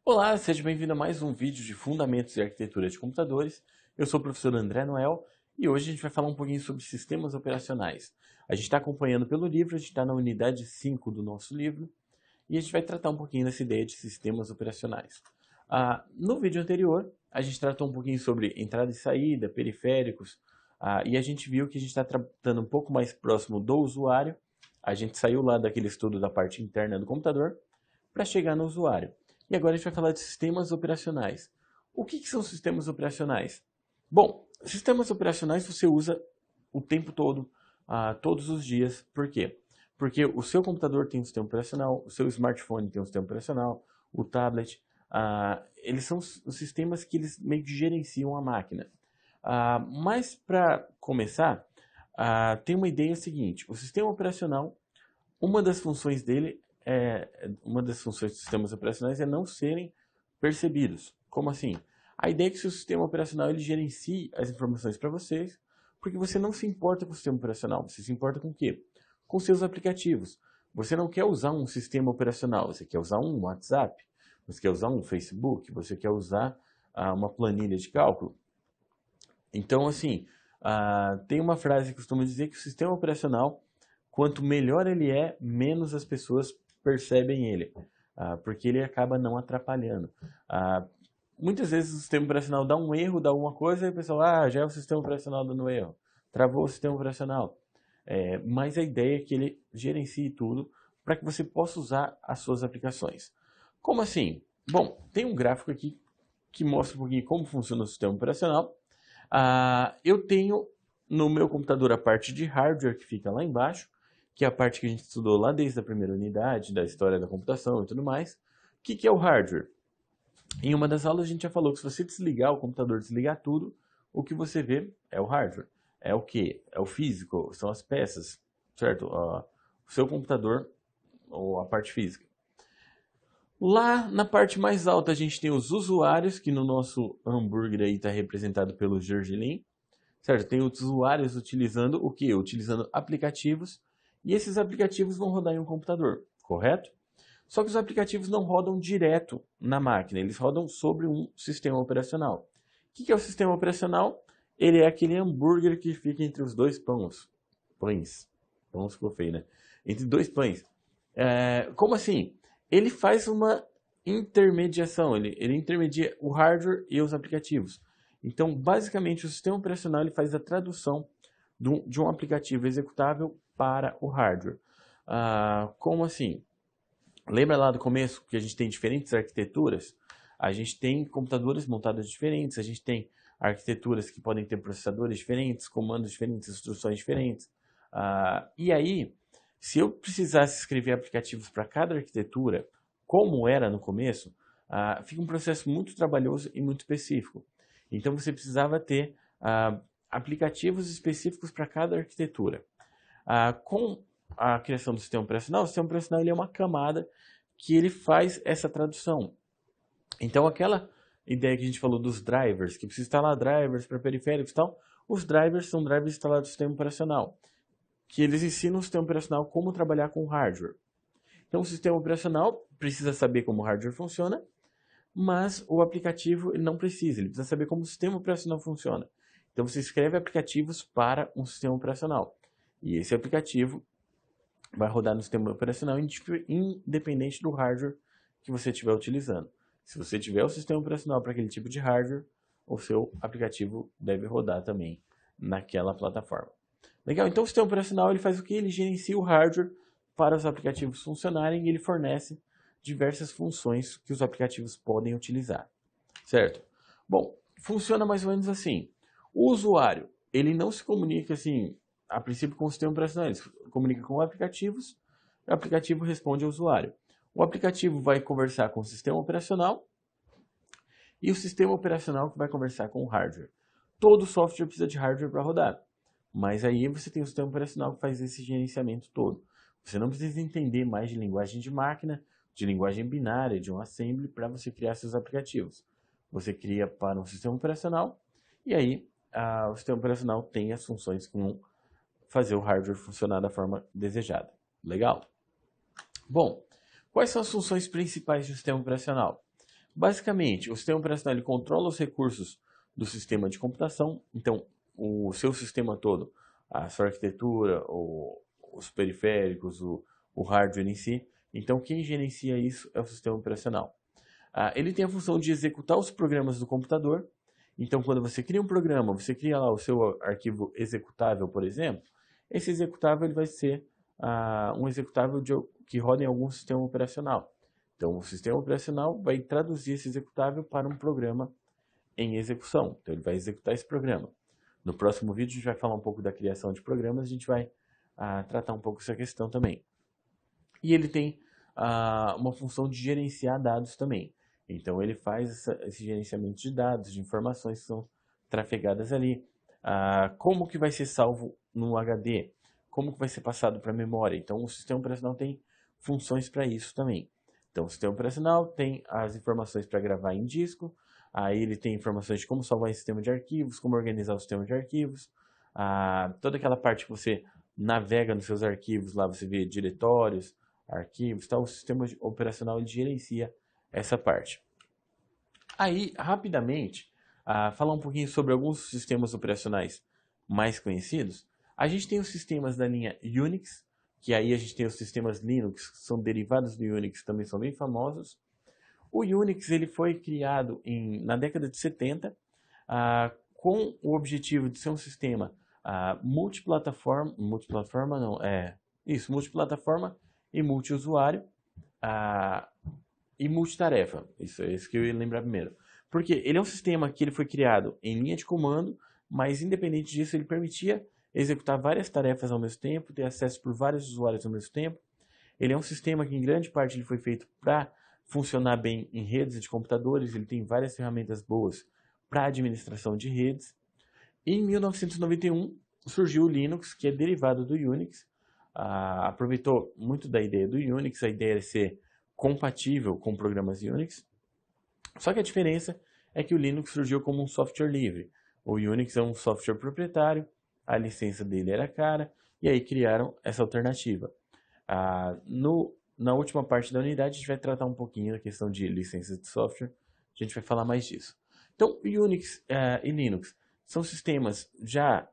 Olá, seja bem-vindo a mais um vídeo de Fundamentos de Arquitetura de Computadores. Eu sou o professor André Noel e hoje a gente vai falar um pouquinho sobre sistemas operacionais. A gente está acompanhando pelo livro, a gente está na unidade 5 do nosso livro e a gente vai tratar um pouquinho dessa ideia de sistemas operacionais. No vídeo anterior, a gente tratou um pouquinho sobre entrada e saída, periféricos, e a gente viu que a gente está tratando um pouco mais próximo do usuário. A gente saiu lá daquele estudo da parte interna do computador para chegar no usuário. E agora a gente vai falar de sistemas operacionais. O que são sistemas operacionais? Bom, sistemas operacionais você usa o tempo todo, todos os dias. Por quê? Porque o seu computador tem um sistema operacional, o seu smartphone tem um sistema operacional, o tablet, eles são os sistemas que eles meio que gerenciam a máquina. Mas para começar, tem uma ideia seguinte: o sistema operacional, uma das funções dele uma das funções dos sistemas operacionais é não serem percebidos. Como assim? A ideia é que o seu sistema operacional ele gerencie as informações para vocês, porque você não se importa com o sistema operacional, você se importa com o quê? Com seus aplicativos. Você não quer usar um sistema operacional, você quer usar um WhatsApp, você quer usar um Facebook, você quer usar uma planilha de cálculo. Então, assim, tem uma frase que costuma dizer que o sistema operacional, quanto melhor ele é, menos as pessoas percebem ele, porque ele acaba não atrapalhando. Muitas vezes o sistema operacional dá um erro, dá alguma coisa, e o pessoal, já é o sistema operacional dando erro, travou o sistema operacional. Mas a ideia é que ele gerencie tudo para que você possa usar as suas aplicações. Como assim? Bom, tem um gráfico aqui que mostra um pouquinho como funciona o sistema operacional. Eu tenho no meu computador a parte de hardware que fica lá embaixo, que é a parte que a gente estudou lá desde a primeira unidade, da história da computação e tudo mais. O que é o hardware? Em uma das aulas a gente já falou que se você desligar o computador, desligar tudo, o que você vê é o hardware. É o que? É o físico, são as peças, certo? O seu computador, ou a parte física. Lá na parte mais alta a gente tem os usuários, que no nosso hambúrguer aí está representado pelo gergelim, certo? Tem os usuários utilizando o que? Utilizando aplicativos, e esses aplicativos vão rodar em um computador, correto? Só que os aplicativos não rodam direto na máquina, eles rodam sobre um sistema operacional. O que é o sistema operacional? Ele é aquele hambúrguer que fica entre os dois pães. Pães ficou feio, né? Entre dois pães. Como assim? Ele faz uma intermediação, ele intermedia o hardware e os aplicativos. Então, basicamente, o sistema operacional ele faz a tradução de um aplicativo executável para o hardware. Como assim? Lembra lá do começo que a gente tem diferentes arquiteturas? A gente tem computadores montados diferentes, a gente tem arquiteturas que podem ter processadores diferentes, comandos diferentes, instruções diferentes. E aí, se eu precisasse escrever aplicativos para cada arquitetura, como era no começo, fica um processo muito trabalhoso e muito específico. Então você precisava ter aplicativos específicos para cada arquitetura. Com a criação do sistema operacional, o sistema operacional ele é uma camada que ele faz essa tradução. Então aquela ideia que a gente falou dos drivers, que precisa instalar drivers para periféricos e tal, os drivers são drivers instalados no sistema operacional, que eles ensinam o sistema operacional como trabalhar com hardware. Então o sistema operacional precisa saber como o hardware funciona, mas o aplicativo ele não precisa, ele precisa saber como o sistema operacional funciona. Então você escreve aplicativos para um sistema operacional. E esse aplicativo vai rodar no sistema operacional independente do hardware que você estiver utilizando. Se você tiver o sistema operacional para aquele tipo de hardware, o seu aplicativo deve rodar também naquela plataforma. Legal? Então o sistema operacional ele faz o que? Ele gerencia o hardware para os aplicativos funcionarem e ele fornece diversas funções que os aplicativos podem utilizar. Certo? Bom, funciona mais ou menos assim. O usuário, ele não se comunica assim, a princípio com o sistema operacional, ele se comunica com aplicativos, o aplicativo responde ao usuário. O aplicativo vai conversar com o sistema operacional e o sistema operacional que vai conversar com o hardware. Todo software precisa de hardware para rodar, mas aí você tem o sistema operacional que faz esse gerenciamento todo. Você não precisa entender mais de linguagem de máquina, de linguagem binária, de um assembly para você criar seus aplicativos. Você cria para um sistema operacional e aí o sistema operacional tem as funções que vão fazer o hardware funcionar da forma desejada. Legal? Bom, quais são as funções principais do sistema operacional? Basicamente, o sistema operacional ele controla os recursos do sistema de computação. Então, o seu sistema todo, a sua arquitetura, os periféricos, o hardware em si. Então, quem gerencia isso é o sistema operacional. Ele tem a função de executar os programas do computador. Então, quando você cria um programa, você cria lá o seu arquivo executável, por exemplo, esse executável ele vai ser um executável que roda em algum sistema operacional. Então, o sistema operacional vai traduzir esse executável para um programa em execução. Então, ele vai executar esse programa. No próximo vídeo, a gente vai falar um pouco da criação de programas, a gente vai tratar um pouco essa questão também. E ele tem uma função de gerenciar dados também. Então, ele faz esse gerenciamento de dados, de informações que são trafegadas ali. Como que vai ser salvo no HD? Como que vai ser passado para a memória? Então, o sistema operacional tem funções para isso também. Então, o sistema operacional tem as informações para gravar em disco. Aí ele tem informações de como salvar em sistema de arquivos, como organizar o sistema de arquivos. Toda aquela parte que você navega nos seus arquivos, lá você vê diretórios, arquivos, tal. O sistema operacional ele gerencia essa parte. Aí, rapidamente, falar um pouquinho sobre alguns sistemas operacionais mais conhecidos. A gente tem os sistemas da linha Unix, que aí a gente tem os sistemas Linux, que são derivados do Unix, também são bem famosos. O Unix ele foi criado na década de 70 com o objetivo de ser um sistema multiplataforma e multiusuário e multitarefa. Isso é isso que eu ia lembrar primeiro. Porque ele é um sistema que ele foi criado em linha de comando, mas independente disso ele permitia executar várias tarefas ao mesmo tempo, ter acesso por vários usuários ao mesmo tempo. Ele é um sistema que em grande parte ele foi feito para funcionar bem em redes de computadores, ele tem várias ferramentas boas para administração de redes. E em 1991 surgiu o Linux, que é derivado do Unix, aproveitou muito da ideia do Unix, a ideia é ser compatível com programas Unix, só que a diferença é que o Linux surgiu como um software livre. O Unix é um software proprietário, a licença dele era cara, e aí criaram essa alternativa. Na última parte da unidade, a gente vai tratar um pouquinho da questão de licenças de software. A gente vai falar mais disso. Então, Unix e Linux são sistemas já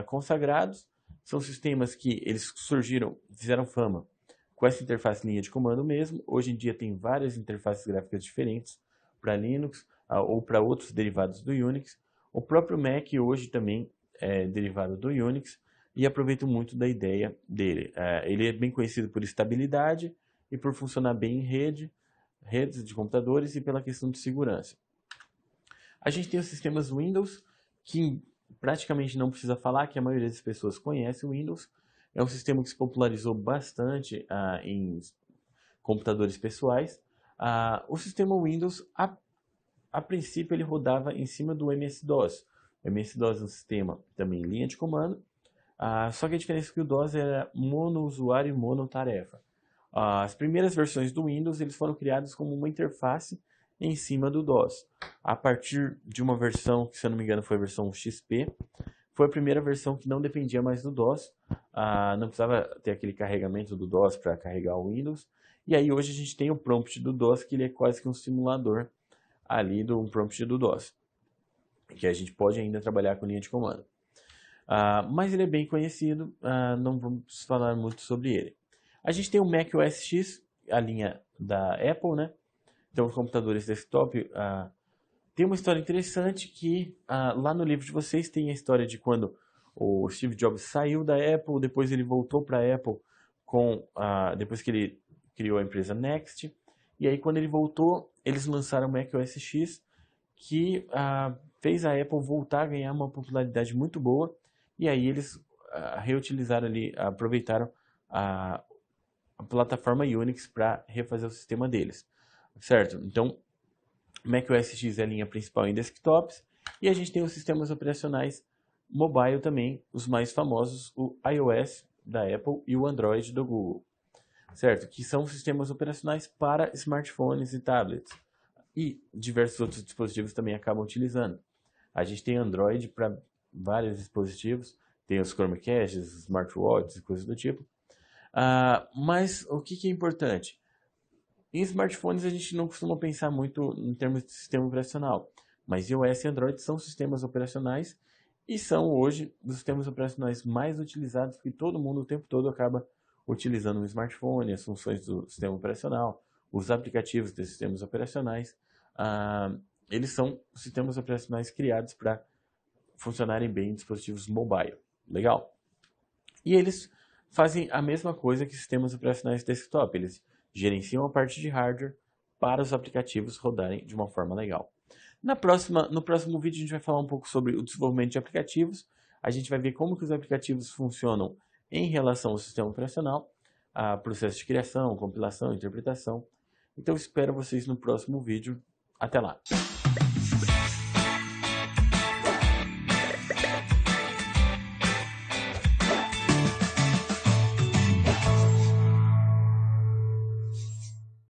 consagrados, são sistemas que eles surgiram, fizeram fama com essa interface linha de comando mesmo. Hoje em dia tem várias interfaces gráficas diferentes para Linux ou para outros derivados do Unix. O próprio Mac hoje também é derivado do Unix e aproveito muito da ideia dele. Ele é bem conhecido por estabilidade e por funcionar bem em redes de computadores e pela questão de segurança. A gente tem os sistemas Windows, que praticamente não precisa falar, que a maioria das pessoas conhece o Windows. É um sistema que se popularizou bastante em computadores pessoais. O sistema Windows, a princípio, ele rodava em cima do MS-DOS. O MS-DOS é um sistema também em linha de comando, só que a diferença é que o DOS era monousuário e monotarefa. As primeiras versões do Windows eles foram criadas como uma interface em cima do DOS. A partir de uma versão, que se eu não me engano foi a versão XP, foi a primeira versão que não dependia mais do DOS, não precisava ter aquele carregamento do DOS para carregar o Windows. E aí hoje a gente tem o prompt do DOS, que ele é quase que um simulador ali do prompt do DOS, que a gente pode ainda trabalhar com linha de comando. Mas ele é bem conhecido, não vamos falar muito sobre ele. A gente tem o Mac OS X, a linha da Apple, né? Então, os computadores desktop tem uma história interessante que lá no livro de vocês tem a história de quando o Steve Jobs saiu da Apple, depois ele voltou para a Apple depois que ele criou a empresa Next. E aí, quando ele voltou, eles lançaram o Mac OS X, que fez a Apple voltar a ganhar uma popularidade muito boa. E aí eles reutilizaram ali, aproveitaram a plataforma Unix para refazer o sistema deles, certo? Então, Mac OS X é a linha principal em desktops e a gente tem os sistemas operacionais mobile também, os mais famosos, o iOS da Apple e o Android do Google, certo? Que são sistemas operacionais para smartphones e tablets e diversos outros dispositivos também acabam utilizando. A gente tem Android para vários dispositivos, tem os Chromecasts, smartwatches e coisas do tipo. Mas o que é importante? Em smartphones a gente não costuma pensar muito em termos de sistema operacional, mas iOS e Android são sistemas operacionais e são hoje os sistemas operacionais mais utilizados, porque todo mundo o tempo todo acaba utilizando o smartphone, as funções do sistema operacional, os aplicativos desses sistemas operacionais. ah, Eles são sistemas operacionais criados para funcionarem bem em dispositivos mobile. Legal? E eles fazem a mesma coisa que sistemas operacionais desktop. Eles gerenciam a parte de hardware para os aplicativos rodarem de uma forma legal. No próximo vídeo a gente vai falar um pouco sobre o desenvolvimento de aplicativos. A gente vai ver como que os aplicativos funcionam em relação ao sistema operacional, a processo de criação, compilação, interpretação. Então espero vocês no próximo vídeo. Até lá!